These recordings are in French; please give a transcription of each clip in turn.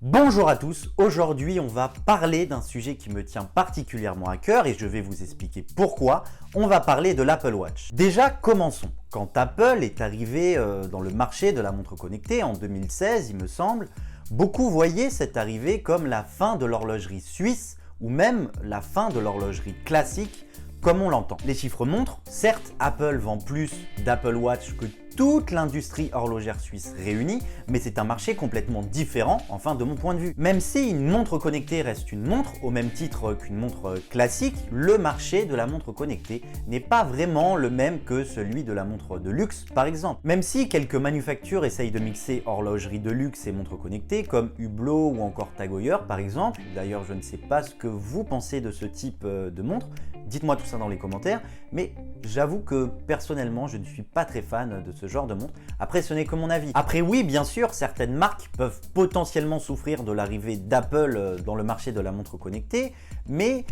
Bonjour à tous, aujourd'hui on va parler d'un sujet qui me tient particulièrement à cœur et je vais vous expliquer pourquoi. On va parler de l'Apple Watch. Déjà commençons. Quand Apple est arrivé dans le marché de la montre connectée en 2016 il me semble, beaucoup voyaient cette arrivée comme la fin de l'horlogerie suisse ou même la fin de l'horlogerie classique comme on l'entend. Les chiffres montrent, certes Apple vend plus d'Apple Watch que toute l'industrie horlogère suisse réunie, mais c'est un marché complètement différent, enfin de mon point de vue. Même si une montre connectée reste une montre, au même titre qu'une montre classique, le marché de la montre connectée n'est pas vraiment le même que celui de la montre de luxe par exemple. Même si quelques manufactures essayent de mixer horlogerie de luxe et montres connectées, comme Hublot ou encore Tag Heuer par exemple, d'ailleurs je ne sais pas ce que vous pensez de ce type de montre, dites-moi tout ça dans les commentaires, mais j'avoue que personnellement je ne suis pas très fan de ce genre de montre. Après ce n'est que mon avis. Après oui bien sûr certaines marques peuvent potentiellement souffrir de l'arrivée d'Apple dans le marché de la montre connectée, mais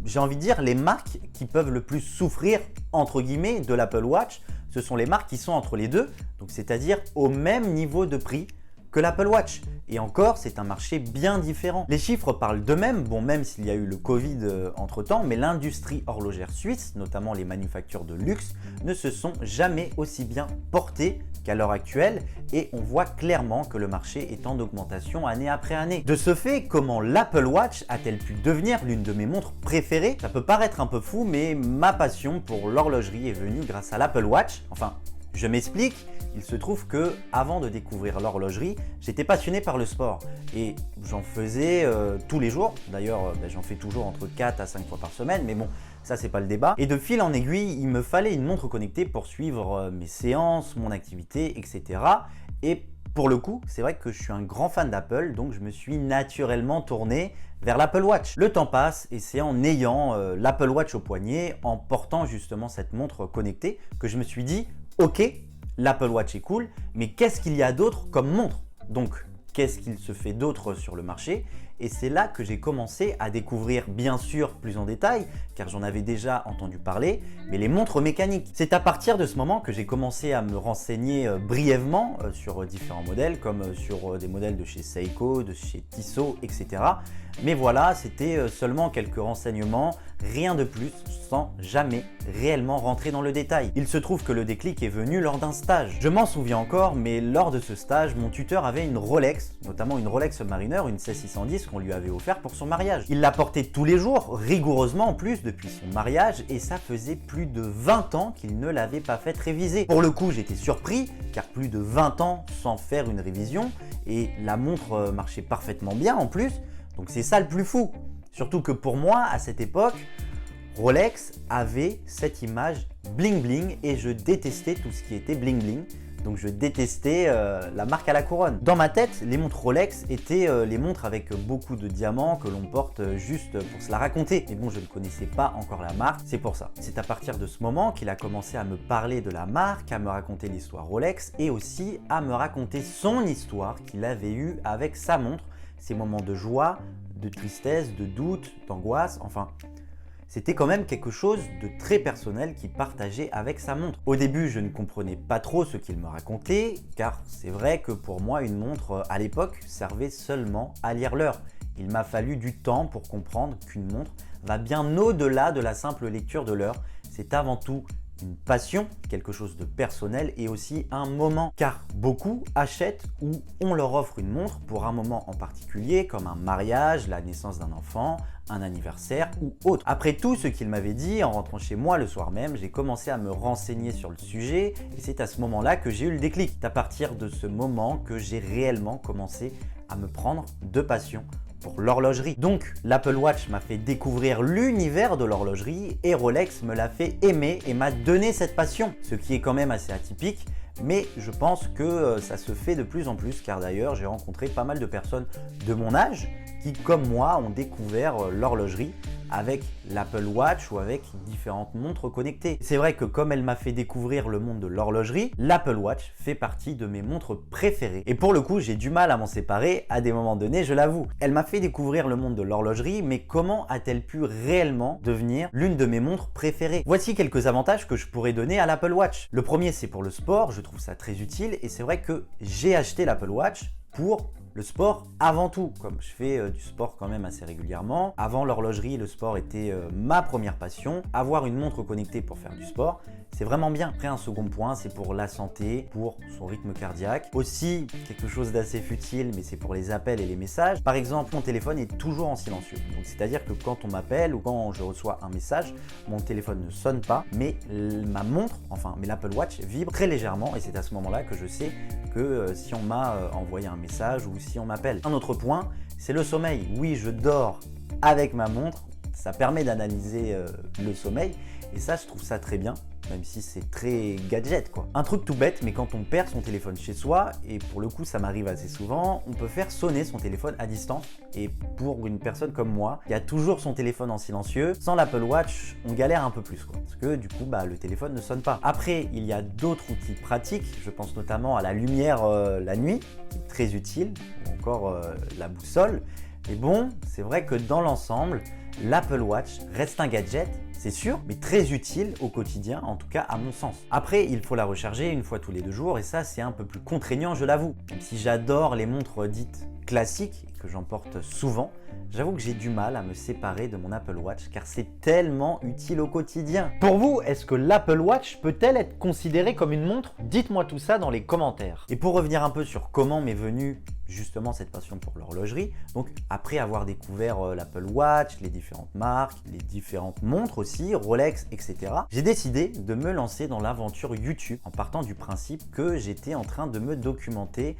j'ai envie de dire les marques qui peuvent le plus souffrir entre guillemets de l'Apple Watch, ce sont les marques qui sont entre les deux, donc c'est-à-dire au même niveau de prix que l'Apple Watch. Et encore, c'est un marché bien différent. Les chiffres parlent d'eux-mêmes, bon même s'il y a eu le Covid entre temps, mais l'industrie horlogère suisse, notamment les manufactures de luxe, ne se sont jamais aussi bien portées qu'à l'heure actuelle et on voit clairement que le marché est en augmentation année après année. De ce fait, comment l'Apple Watch a-t-elle pu devenir l'une de mes montres préférées? Ça peut paraître un peu fou, mais ma passion pour l'horlogerie est venue grâce à l'Apple Watch. Enfin, je m'explique, il se trouve que avant de découvrir l'horlogerie, j'étais passionné par le sport et j'en faisais tous les jours. D'ailleurs, j'en fais toujours entre 4 à 5 fois par semaine, mais bon, ça c'est pas le débat. Et de fil en aiguille, il me fallait une montre connectée pour suivre mes séances, mon activité, etc. Et pour le coup, c'est vrai que je suis un grand fan d'Apple, donc je me suis naturellement tourné vers l'Apple Watch. Le temps passe et c'est en ayant l'Apple Watch au poignet, en portant justement cette montre connectée, que je me suis dit ok, l'Apple Watch est cool, mais qu'est-ce qu'il y a d'autre comme montre? Donc, qu'est-ce qu'il se fait d'autre sur le marché? Et c'est là que j'ai commencé à découvrir, bien sûr, plus en détail, car j'en avais déjà entendu parler, mais les montres mécaniques. C'est à partir de ce moment que j'ai commencé à me renseigner brièvement sur différents modèles, comme sur des modèles de chez Seiko, de chez Tissot, etc. Mais voilà, c'était seulement quelques renseignements, rien de plus, sans jamais réellement rentrer dans le détail. Il se trouve que le déclic est venu lors d'un stage. Je m'en souviens encore, mais lors de ce stage, mon tuteur avait une Rolex, notamment une Rolex Submariner, une 16610 qu'on lui avait offert pour son mariage. Il la portait tous les jours, rigoureusement en plus, depuis son mariage, et ça faisait plus de 20 ans qu'il ne l'avait pas fait réviser. Pour le coup, j'étais surpris, car plus de 20 ans sans faire une révision, et la montre marchait parfaitement bien en plus, donc c'est ça le plus fou. Surtout que pour moi, à cette époque, Rolex avait cette image bling bling et je détestais tout ce qui était bling bling. Donc je détestais la marque à la couronne. Dans ma tête, les montres Rolex étaient les montres avec beaucoup de diamants que l'on porte juste pour se la raconter. Mais bon, je ne connaissais pas encore la marque, c'est pour ça. C'est à partir de ce moment qu'il a commencé à me parler de la marque, à me raconter l'histoire Rolex et aussi à me raconter son histoire qu'il avait eue avec sa montre, ses moments de joie, de tristesse, de doute, d'angoisse, enfin... C'était quand même quelque chose de très personnel qu'il partageait avec sa montre. Au début, je ne comprenais pas trop ce qu'il me racontait, car c'est vrai que pour moi, une montre à l'époque servait seulement à lire l'heure. Il m'a fallu du temps pour comprendre qu'une montre va bien au-delà de la simple lecture de l'heure. C'est avant tout une passion, quelque chose de personnel et aussi un moment. Car beaucoup achètent ou on leur offre une montre pour un moment en particulier comme un mariage, la naissance d'un enfant, un anniversaire ou autre. Après tout ce qu'il m'avait dit, en rentrant chez moi le soir même, j'ai commencé à me renseigner sur le sujet et c'est à ce moment-là que j'ai eu le déclic. C'est à partir de ce moment que j'ai réellement commencé à me prendre de passion pour l'horlogerie. Donc l'Apple Watch m'a fait découvrir l'univers de l'horlogerie et Rolex me l'a fait aimer et m'a donné cette passion, ce qui est quand même assez atypique. Mais je pense que ça se fait de plus en plus car d'ailleurs j'ai rencontré pas mal de personnes de mon âge qui comme moi ont découvert l'horlogerie avec l'Apple Watch ou avec différentes montres connectées. C'est vrai que comme elle m'a fait découvrir le monde de l'horlogerie, l'Apple Watch fait partie de mes montres préférées. Et pour le coup, j'ai du mal à m'en séparer à des moments donnés, je l'avoue. Elle m'a fait découvrir le monde de l'horlogerie, mais comment a-t-elle pu réellement devenir l'une de mes montres préférées? Voici quelques avantages que je pourrais donner à l'Apple Watch. Le premier, c'est pour le sport, je trouve ça très utile et c'est vrai que j'ai acheté l'Apple Watch pour Le sport avant tout, comme je fais du sport quand même assez régulièrement. Avant l'horlogerie, le sport était ma première passion. Avoir une montre connectée pour faire du sport, c'est vraiment bien. Après, un second point, c'est pour la santé, pour son rythme cardiaque. Aussi, quelque chose d'assez futile, mais c'est pour les appels et les messages. Par exemple, mon téléphone est toujours en silencieux. Donc, c'est-à-dire que quand on m'appelle ou quand je reçois un message, mon téléphone ne sonne pas, mais ma montre, mais l'Apple Watch vibre très légèrement et c'est à ce moment-là que je sais que si on m'a envoyé un message ou si on m'appelle. Un autre point, c'est le sommeil. Oui, je dors avec ma montre, ça permet d'analyser le sommeil et ça, je trouve ça très bien, même si c'est très gadget quoi. Un truc tout bête, mais quand on perd son téléphone chez soi, et pour le coup ça m'arrive assez souvent, on peut faire sonner son téléphone à distance. Et pour une personne comme moi, qui a toujours son téléphone en silencieux, sans l'Apple Watch, on galère un peu plus quoi. Parce que du coup, le téléphone ne sonne pas. Après, il y a d'autres outils pratiques, je pense notamment à la lumière la nuit, qui est très utile, ou encore la boussole. Mais bon, c'est vrai que dans l'ensemble, l'Apple Watch reste un gadget, c'est sûr, mais très utile au quotidien, en tout cas à mon sens. Après, il faut la recharger une fois tous les 2 jours et ça, c'est un peu plus contraignant, je l'avoue. Même si j'adore les montres dites classiques et que j'emporte souvent, j'avoue que j'ai du mal à me séparer de mon Apple Watch car c'est tellement utile au quotidien. Pour vous, est-ce que l'Apple Watch peut-elle être considérée comme une montre? Dites-moi tout ça dans les commentaires. Et pour revenir un peu sur comment m'est venue justement cette passion pour l'horlogerie, donc après avoir découvert l'Apple Watch, les différentes marques, les différentes montres aussi, Rolex, etc., j'ai décidé de me lancer dans l'aventure YouTube en partant du principe que j'étais en train de me documenter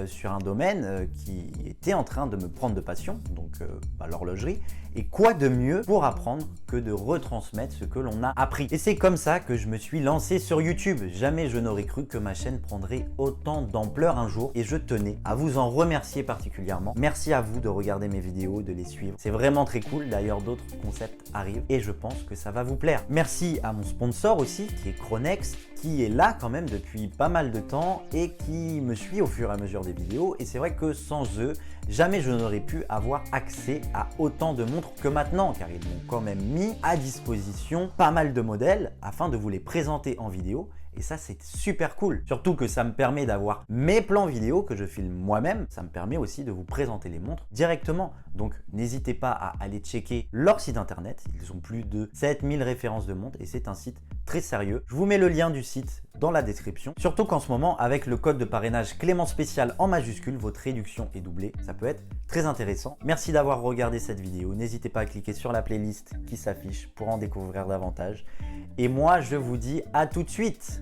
sur un domaine qui était en train de me prendre de passion, donc l'horlogerie. Et quoi de mieux pour apprendre que de retransmettre ce que l'on a appris. Et c'est comme ça que je me suis lancé sur YouTube. Jamais je n'aurais cru que ma chaîne prendrait autant d'ampleur un jour et je tenais à vous en remercier particulièrement. Merci à vous de regarder mes vidéos, de les suivre. C'est vraiment très cool. D'ailleurs, d'autres concepts arrivent et je pense que ça va vous plaire. Merci à mon sponsor aussi qui est Chronex, qui est là quand même depuis pas mal de temps et qui me suit au fur et à mesure des vidéos. Et c'est vrai que sans eux, jamais je n'aurais pu avoir accès à autant de montres que maintenant, car ils m'ont quand même mis à disposition pas mal de modèles afin de vous les présenter en vidéo. Et ça, c'est super cool. Surtout que ça me permet d'avoir mes plans vidéo que je filme moi-même. Ça me permet aussi de vous présenter les montres directement. Donc, n'hésitez pas à aller checker leur site internet. Ils ont plus de 7000 références de montres et c'est un site très sérieux. Je vous mets le lien du site dans la description. Surtout qu'en ce moment, avec le code de parrainage Clément Spécial en majuscule, votre réduction est doublée. Ça peut être très intéressant. Merci d'avoir regardé cette vidéo. N'hésitez pas à cliquer sur la playlist qui s'affiche pour en découvrir davantage. Et moi, je vous dis à tout de suite.